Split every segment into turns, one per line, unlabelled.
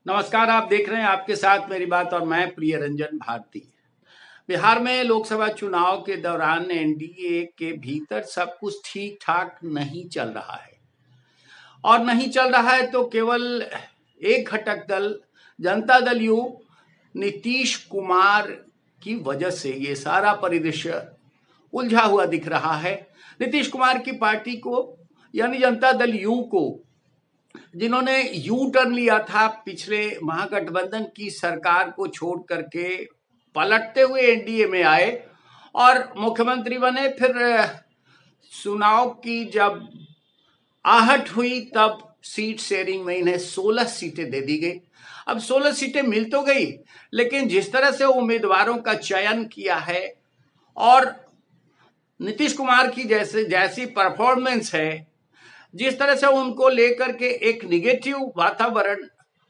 नमस्कार, आप देख रहे हैं आपके साथ मेरी बात और मैं प्रिय रंजन भारती। बिहार में लोकसभा चुनाव के दौरान एनडीए के भीतर सब कुछ ठीक ठाक नहीं चल रहा है और नहीं चल रहा है तो केवल एक घटक दल जनता दल यू नीतीश कुमार की वजह से ये सारा परिदृश्य उलझा हुआ दिख रहा है। नीतीश कुमार की पार्टी को यानी जनता दल यू को, जिन्होंने यू टर्न लिया था पिछले महागठबंधन की सरकार को छोड़ करके, पलटते हुए एनडीए में आए और मुख्यमंत्री बने। फिर चुनाव की जब आहट हुई तब सीट शेयरिंग में इन्हें 16 सीटें दे दी गई। अब 16 सीटें मिल तो गई, लेकिन जिस तरह से उम्मीदवारों का चयन किया है और नीतीश कुमार की जैसी परफॉर्मेंस है, जिस तरह से उनको लेकर के एक निगेटिव वातावरण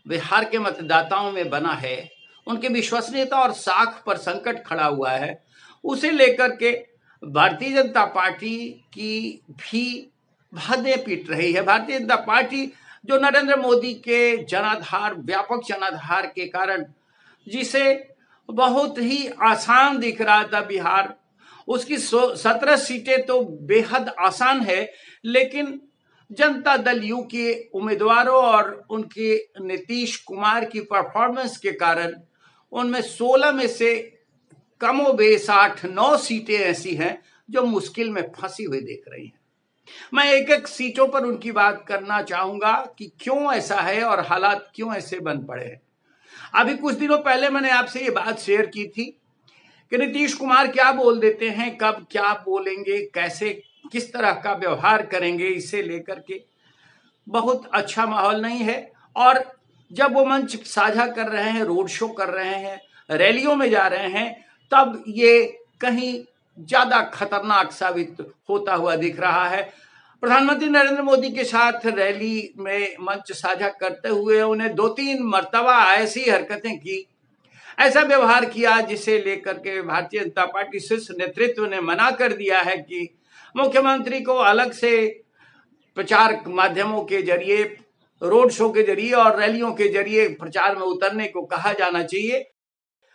बिहार के मतदाताओं में बना है, उनकी विश्वसनीयता और साख पर संकट खड़ा हुआ है, उसे लेकर के भारतीय जनता पार्टी की भी हदें पीट रही है। भारतीय जनता पार्टी जो नरेंद्र मोदी के जनाधार, व्यापक जनाधार के कारण जिसे बहुत ही आसान दिख रहा था बिहार, उसकी 17 सीटें तो बेहद आसान है, लेकिन जनता दल यू के उम्मीदवारों और उनके नीतीश कुमार की परफॉर्मेंस के कारण उनमें 16 में से कमोबेश 8-9 सीटें ऐसी हैं जो मुश्किल में फंसी हुई दिख रही हैं। मैं एक एक सीटों पर उनकी बात करना चाहूंगा कि क्यों ऐसा है और हालात क्यों ऐसे बन पड़े हैं। अभी कुछ दिनों पहले मैंने आपसे ये बात शेयर की थी कि नीतीश कुमार क्या बोल देते हैं, कब क्या बोलेंगे, कैसे किस तरह का व्यवहार करेंगे, इसे लेकर के बहुत अच्छा माहौल नहीं है। और जब वो मंच साझा कर रहे हैं, रोड शो कर रहे हैं, रैलियों में जा रहे हैं, तब ये कहीं ज्यादा खतरनाक साबित होता हुआ दिख रहा है। प्रधानमंत्री नरेंद्र मोदी के साथ रैली में मंच साझा करते हुए उन्हें 2-3 मर्तबा ऐसी हरकतें की, ऐसा व्यवहार किया जिसे लेकर के भारतीय जनता पार्टी शीर्ष नेतृत्व ने मना कर दिया है कि मुख्यमंत्री को अलग से प्रचार माध्यमों के जरिए, रोड शो के जरिए और रैलियों के जरिए प्रचार में उतरने को कहा जाना चाहिए।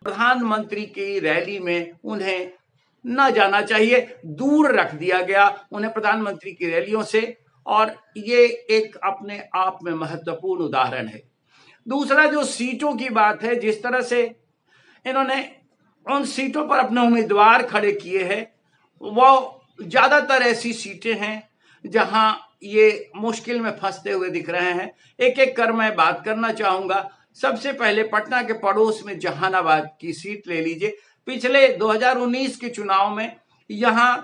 प्रधानमंत्री की रैली में उन्हें न जाना चाहिए, दूर रख दिया गया उन्हें प्रधानमंत्री की रैलियों से, और ये एक अपने आप में महत्वपूर्ण उदाहरण है। दूसरा जो सीटों की बात है, जिस तरह से इन्होंने उन सीटों पर अपने उम्मीदवार खड़े किए हैं, वो ज्यादातर ऐसी सीटें हैं जहां ये मुश्किल में फंसते हुए दिख रहे हैं। एक एक कर मैं बात करना चाहूंगा। सबसे पहले पटना के पड़ोस में जहानाबाद की सीट ले लीजिए। पिछले 2019 के चुनाव में यहां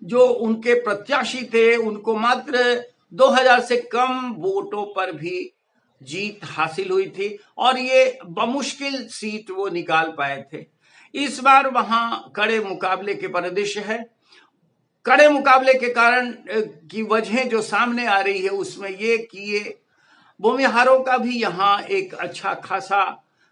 जो उनके प्रत्याशी थे, उनको मात्र 2000 से कम वोटों पर भी जीत हासिल हुई थी और ये बमुश्किल सीट वो निकाल पाए थे। इस बार वहां कड़े मुकाबले के परिदृश्य है। कड़े मुकाबले के कारण की वजह जो सामने आ रही है उसमें ये कि ये भूमिहारों का भी यहाँ एक अच्छा खासा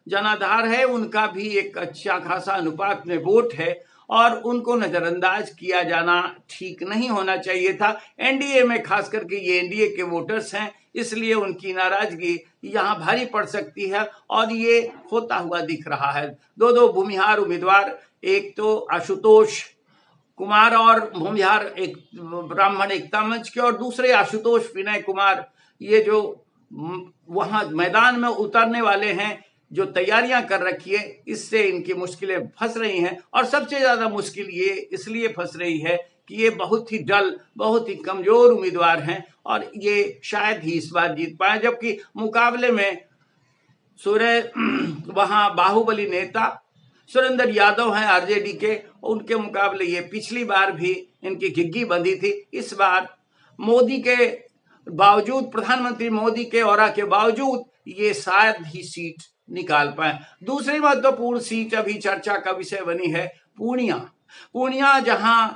जनाधार है, उनका भी एक अच्छा खासा अनुपात में वोट है और उनको नजरअंदाज किया जाना ठीक नहीं होना चाहिए था। एनडीए में खास करके ये एनडीए के वोटर्स हैं, इसलिए उनकी नाराजगी यहाँ भारी पड़ सकती है और ये होता हुआ दिख रहा है। दो भूमिहार उम्मीदवार, एक तो आशुतोष कुमार और भूमिहार एक ब्राह्मण एकता मंच के, और दूसरे आशुतोष विनय कुमार, ये जो वहां मैदान में उतरने वाले हैं, जो तैयारियां कर रखी है, इससे इनकी मुश्किलें फंस रही हैं। और सबसे ज्यादा मुश्किल ये इसलिए फंस रही है कि ये बहुत ही डल, बहुत ही कमजोर उम्मीदवार हैं और ये शायद ही इस बार जीत पाए, जबकि मुकाबले में वहां बाहुबली नेता सुरेंद्र यादव हैं आरजेडी के, उनके मुकाबले ये पिछली बार भी इनकी घिग्गी बंधी थी। इस बार मोदी के बावजूद, प्रधानमंत्री मोदी के ऑरा के बावजूद ये शायद ही सीट निकाल पाए। दूसरी महत्वपूर्ण सीट अभी चर्चा का विषय बनी है पूर्णिया, जहां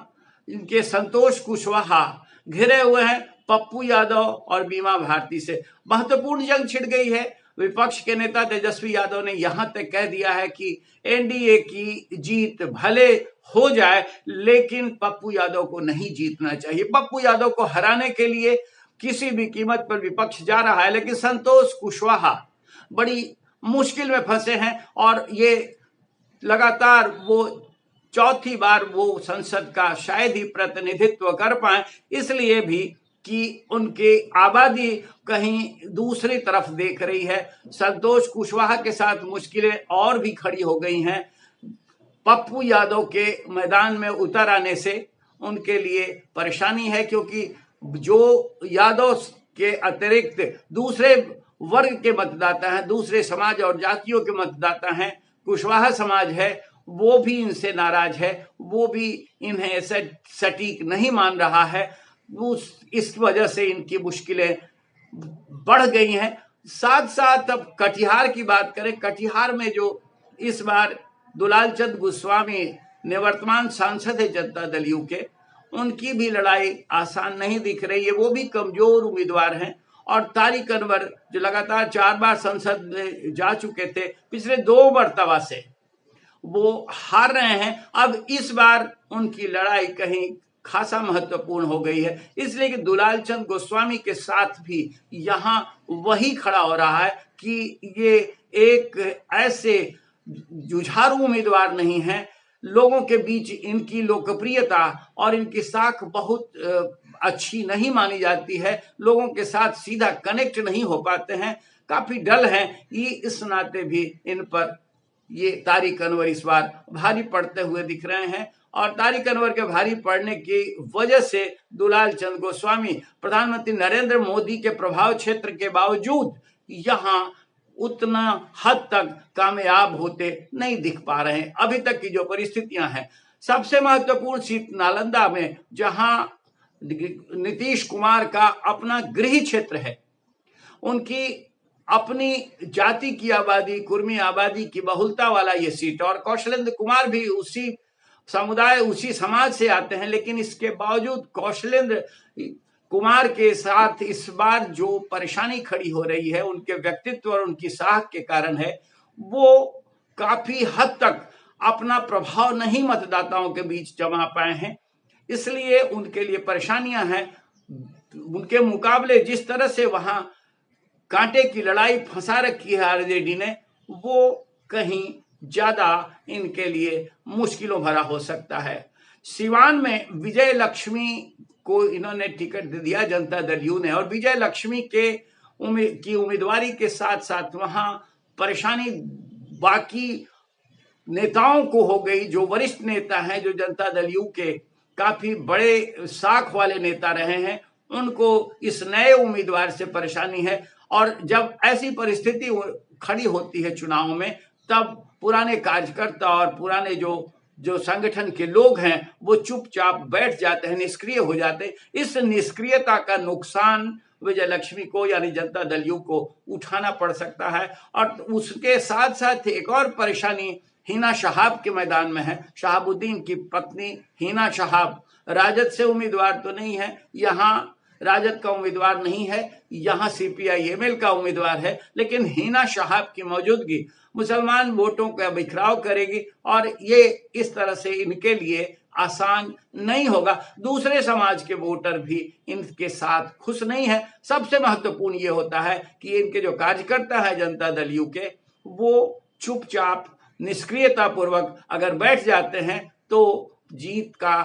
इनके संतोष कुशवाहा घिरे हुए हैं पप्पू यादव और बीमा भारती से। महत्वपूर्ण जंग छिड़ गई है। विपक्ष के नेता तेजस्वी यादव ने यहां तक कह दिया है कि एनडीए की जीत भले हो जाए, लेकिन पप्पू यादव को नहीं जीतना चाहिए। पप्पू यादव को हराने के लिए किसी भी कीमत पर विपक्ष जा रहा है, लेकिन संतोष कुशवाहा बड़ी मुश्किल में फंसे हैं और ये लगातार वो चौथी बार वो संसद का शायद ही प्रतिनिधित्व कर पाए, इसलिए भी कि उनकी आबादी कहीं दूसरी तरफ देख रही है। संतोष कुशवाहा के साथ मुश्किलें और भी खड़ी हो गई हैं। पप्पू यादव के मैदान में उतर आने से उनके लिए परेशानी है, क्योंकि जो यादव के अतिरिक्त दूसरे वर्ग के मतदाता हैं, दूसरे समाज और जातियों के मतदाता हैं, कुशवाहा समाज है, वो भी इनसे नाराज है, वो भी इन्हें सटीक नहीं मान रहा है। इस वजह से इनकी मुश्किलें बढ़ गई हैं। साथ साथ अब कटिहार की बात करें, कटिहार में जो इस बार दुलालचंद गोस्वामी निवर्तमान सांसद है जनता दल यू के, उनकी भी लड़ाई आसान नहीं दिख रही है। वो भी कमजोर उम्मीदवार हैं और तारिक अनवर जो लगातार 4 बार संसद में जा चुके थे, पिछले 2 मर्तबा से वो हार रहे हैं। अब इस बार उनकी लड़ाई कहीं खासा महत्वपूर्ण हो गई है, इसलिए कि दुलालचंद गोस्वामी के साथ भी यहाँ वही खड़ा हो रहा है कि ये एक ऐसे जुझारू उम्मीदवार नहीं है। लोगों के बीच इनकी लोकप्रियता और इनकी साख बहुत अच्छी नहीं मानी जाती है, लोगों के साथ सीधा कनेक्ट नहीं हो पाते हैं, काफी डल हैं। ये इस नाते भी इन पर ये तारिक अनवर इस बार भारी पड़ते हुए दिख रहे हैं और तारिक अनवर के भारी पड़ने की वजह से दुलालचंद गोस्वामी प्रधानमंत्री नरेंद्र मोदी के प्रभाव क्षेत्र के बावजूद यहाँ उतना हद तक कामयाब होते नहीं दिख पा रहे हैं। अभी तक की जो परिस्थितियां हैं, सबसे महत्वपूर्ण सीट नालंदा में जहां नीतीश कुमार का अपना गृह क्षेत्र है, उनकी अपनी जाति की आबादी, कुर्मी आबादी की बहुलता वाला ये सीट, और कौशलेंद्र कुमार भी उसी समुदाय उसी समाज से आते हैं, लेकिन इसके बावजूद कौशलेंद्र कुमार के साथ इस बार जो परेशानी खड़ी हो रही है, उनके व्यक्तित्व और उनकी साख के कारण है। वो काफी हद तक अपना प्रभाव नहीं मतदाताओं के बीच जमा पाए हैं, इसलिए उनके लिए परेशानियां हैं। उनके मुकाबले जिस तरह से वहां कांटे की लड़ाई फंसा रखी है आरजेडी ने, वो कहीं ज्यादा इनके लिए मुश्किलों भरा हो सकता है। सिवान में विजय लक्ष्मी को इन्होंने टिकट दे दिया जनता दल यू ने, और विजय लक्ष्मी की उम्मीदवारी के साथ साथ वहां परेशानी बाकी नेताओं को हो गई। जो वरिष्ठ नेता हैं, जो जनता दल यू के काफी बड़े साख वाले नेता रहे हैं, उनको इस नए उम्मीदवार से परेशानी है। और जब ऐसी परिस्थिति खड़ी होती है चुनाव में, तब पुराने कार्यकर्ता और पुराने जो संगठन के लोग हैं, वो चुपचाप बैठ जाते हैं, निष्क्रिय हो जाते हैं। इस निष्क्रियता का नुकसान विजय लक्ष्मी को यानी जनता दल यू को उठाना पड़ सकता है। और उसके साथ साथ एक और परेशानी हिना शहाब के मैदान में है। शहाबुद्दीन की पत्नी हिना शहाब राजद से उम्मीदवार तो नहीं है, यहाँ राजद का उम्मीदवार नहीं है, यहाँ CPI-ML का उम्मीदवार है, लेकिन हिना शहाब की मौजूदगी मुसलमान वोटों का बिखराव करेगी और ये इस तरह से इनके लिए आसान नहीं होगा। दूसरे समाज के वोटर भी इनके साथ खुश नहीं है। सबसे महत्वपूर्ण ये होता है कि इनके जो कार्यकर्ता है जनता दल यू के, वो चुपचाप निष्क्रियता पूर्वक अगर बैठ जाते हैं तो जीत का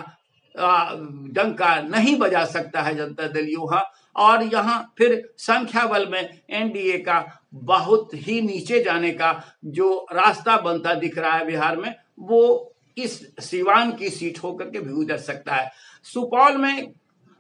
डंका नहीं बजा सकता है जनता दल यू। और यहाँ फिर संख्या बल में एनडीए का बहुत ही नीचे जाने का जो रास्ता बनता दिख रहा है बिहार में, वो इस सिवान की सीट होकर के भी गुजर सकता है। सुपौल में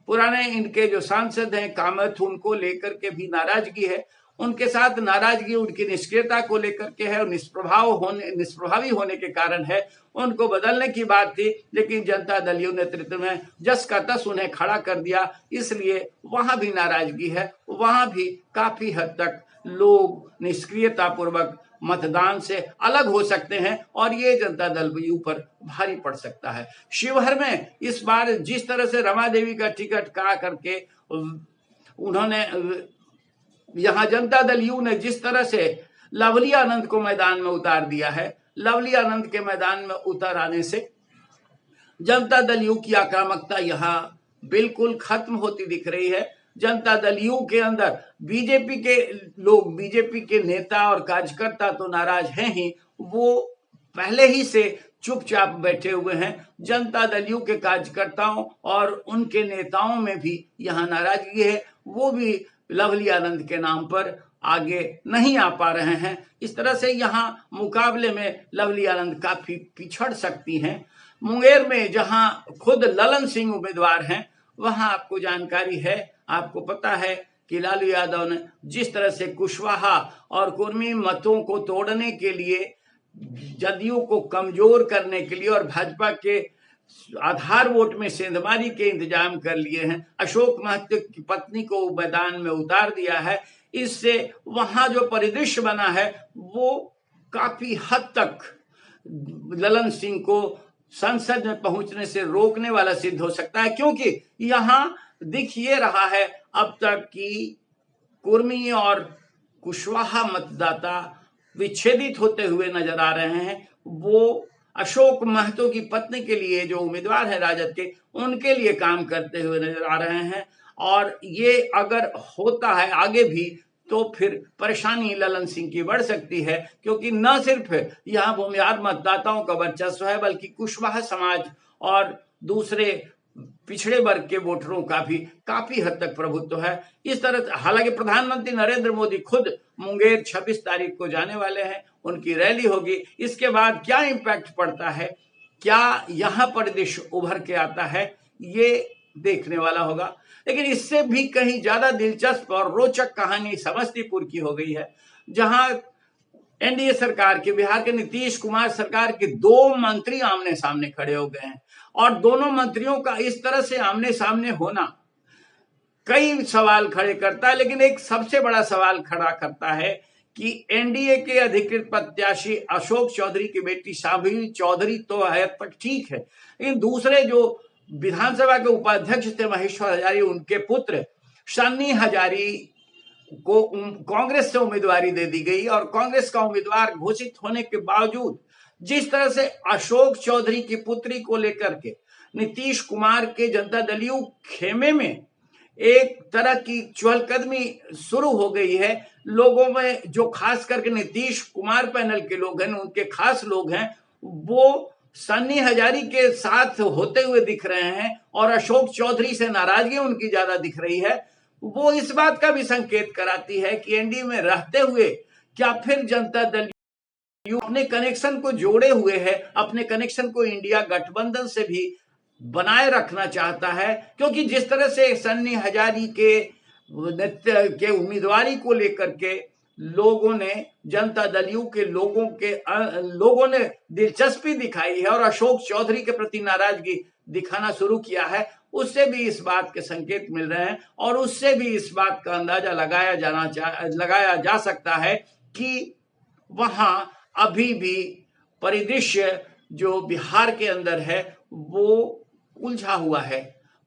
पुराने इनके जो सांसद हैं कामत, उनको लेकर के भी नाराजगी है। उनके साथ नाराजगी उनकी निष्क्रियता को लेकर के है और निष्प्रभावी होने के कारण है। उनको बदलने की बात थी, लेकिन जनता दल यू नेतृत्व में जस का तस उन्हें खड़ा कर दिया, इसलिए वहां भी नाराजगी है। वहां भी काफी हद तक लोग निष्क्रियता पूर्वक मतदान से अलग हो सकते हैं और ये जनता दल यू पर भारी पड़ सकता है। शिवहर में इस बार जिस तरह से रमा देवी का टिकट करा करके उन्होंने, यहाँ जनता दल यू ने जिस तरह से लवली आनंद को मैदान में उतार दिया है, लवली आनंद के मैदान में उतर आने से जनता दल यू की आक्रामकता यहाँ बिल्कुल खत्म होती दिख रही है। जनता दल यू के अंदर बीजेपी के लोग, बीजेपी के नेता और कार्यकर्ता तो नाराज हैं ही, वो पहले ही से चुपचाप बैठे हुए हैं। जनता दल यू के कार्यकर्ताओं और उनके नेताओं में भी यहाँ नाराजगी है, वो भी लवली आनंद के नाम पर आगे नहीं आ पा रहे हैं। इस तरह से यहाँ मुकाबले में लवली आनंद काफी पिछड़ सकती हैं। मुंगेर में जहां खुद ललन सिंह उम्मीदवार हैं, वहां आपको जानकारी है, आपको पता है कि लालू यादव ने जिस तरह से कुशवाहा और कुर्मी मतों को तोड़ने के लिए, जदयू को कमजोर करने के लिए और भाजपा के आधार वोट में सेंधमारी के इंतजाम कर लिए हैं, अशोक महतो की पत्नी को मैदान में उतार दिया है। इससे वहां जो परिदृश्य बना है वो काफी हद तक ललन सिंह को संसद में पहुंचने से रोकने वाला सिद्ध हो सकता है, क्योंकि यहां दिख ये रहा है अब तक कि कुर्मी और कुशवाहा मतदाता विच्छेदित होते हुए नजर आ रहे हैं। वो अशोक महतो की पत्नी के लिए जो उम्मीदवार है राजद के, उनके लिए काम करते हुए नजर आ रहे हैं। और ये अगर होता है आगे भी तो फिर परेशानी ललन सिंह की बढ़ सकती है, क्योंकि न सिर्फ यहाँ भूमिहार मतदाताओं का वर्चस्व है, बल्कि कुशवाहा समाज और दूसरे पिछड़े वर्ग के वोटरों का भी काफी हद तक प्रभुत्व है। इस तरह हालांकि प्रधानमंत्री नरेंद्र मोदी खुद मुंगेर 26 तारीख को जाने वाले हैं, उनकी रैली होगी। इसके बाद क्या इम्पैक्ट पड़ता है, क्या यहाँ परिदृश्य उभर के आता है, ये देखने वाला होगा। लेकिन इससे भी कहीं ज्यादा दिलचस्प और रोचक कहानी समस्तीपुर की हो गई है, जहां एनडीए सरकार के, बिहार के नीतीश कुमार सरकार के 2 मंत्री आमने सामने खड़े हो गए हैं। और दोनों मंत्रियों का इस तरह से आमने सामने होना कई सवाल खड़े करता है, लेकिन एक सबसे बड़ा सवाल खड़ा करता है कि एनडीए के अधिकृत प्रत्याशी अशोक चौधरी की बेटी शांभवी चौधरी तो है तक ठीक है, लेकिन दूसरे जो विधानसभा के उपाध्यक्ष थे महेश्वर हजारी, उनके पुत्र सन्नी हजारी को कांग्रेस से उम्मीदवारी दे दी गई। और कांग्रेस का उम्मीदवार घोषित होने के बावजूद जिस तरह से अशोक चौधरी की पुत्री को लेकर के नीतीश कुमार के जनता दल यू खेमे में एक तरह की चहलकदमी शुरू हो गई है, लोगों में जो खास करके नीतीश कुमार पैनल के लोग हैं, उनके खास लोग हैं, वो सन्नी हजारी के साथ होते हुए दिख रहे हैं और अशोक चौधरी से नाराजगी उनकी ज्यादा दिख रही है। वो इस बात का भी संकेत कराती है कि एनडीए में रहते हुए क्या फिर जनता दल यू अपने कनेक्शन को जोड़े हुए है, अपने कनेक्शन को इंडिया गठबंधन से भी बनाए रखना चाहता है। क्योंकि जिस तरह से सन्नी हजारी के उम्मीदवारी को लेकर के लोगों ने, जनता दल यू के लोगों ने दिलचस्पी दिखाई है और अशोक चौधरी के प्रति नाराजगी दिखाना शुरू किया है, उससे भी इस बात के संकेत मिल रहे हैं और उससे भी इस बात का अंदाजा लगाया जा सकता है कि वहां अभी भी परिदृश्य जो बिहार के अंदर है वो उलझा हुआ है।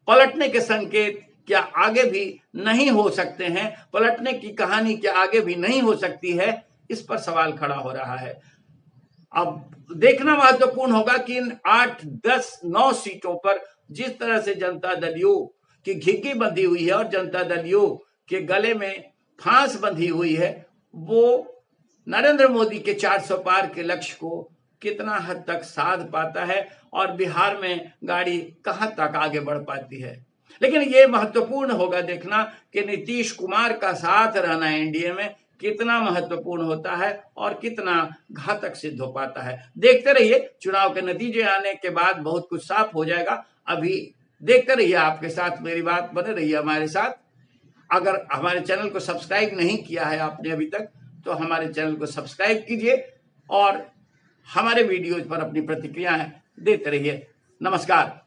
पलटने के संकेत क्या आगे भी नहीं हो सकते हैं, पलटने की कहानी क्या आगे भी नहीं हो सकती है, इस पर सवाल खड़ा हो रहा है। अब देखना महत्वपूर्ण होगा कि इन 8, 10, 9 सीटों पर जिस तरह से जनता दल यू की घिघी बंधी हुई है और जनता दल यू के गले में फांस बंधी हुई है, वो नरेंद्र मोदी के 400 पार के लक्ष्य को कितना हद तक साध पाता है और बिहार में गाड़ी कहां तक आगे बढ़ पाती है। लेकिन ये महत्वपूर्ण होगा देखना कि नीतीश कुमार का साथ रहना एनडीए में कितना महत्वपूर्ण होता है और कितना घातक सिद्ध हो पाता है। देखते रहिए, चुनाव के नतीजे आने के बाद बहुत कुछ साफ हो जाएगा। अभी देखते रहिए, आपके साथ मेरी बात, बने रहिए हमारे साथ। अगर हमारे चैनल को सब्सक्राइब नहीं किया है आपने अभी तक, तो हमारे चैनल को सब्सक्राइब कीजिए और हमारे वीडियोज पर अपनी प्रतिक्रियाएं देते रहिए। नमस्कार।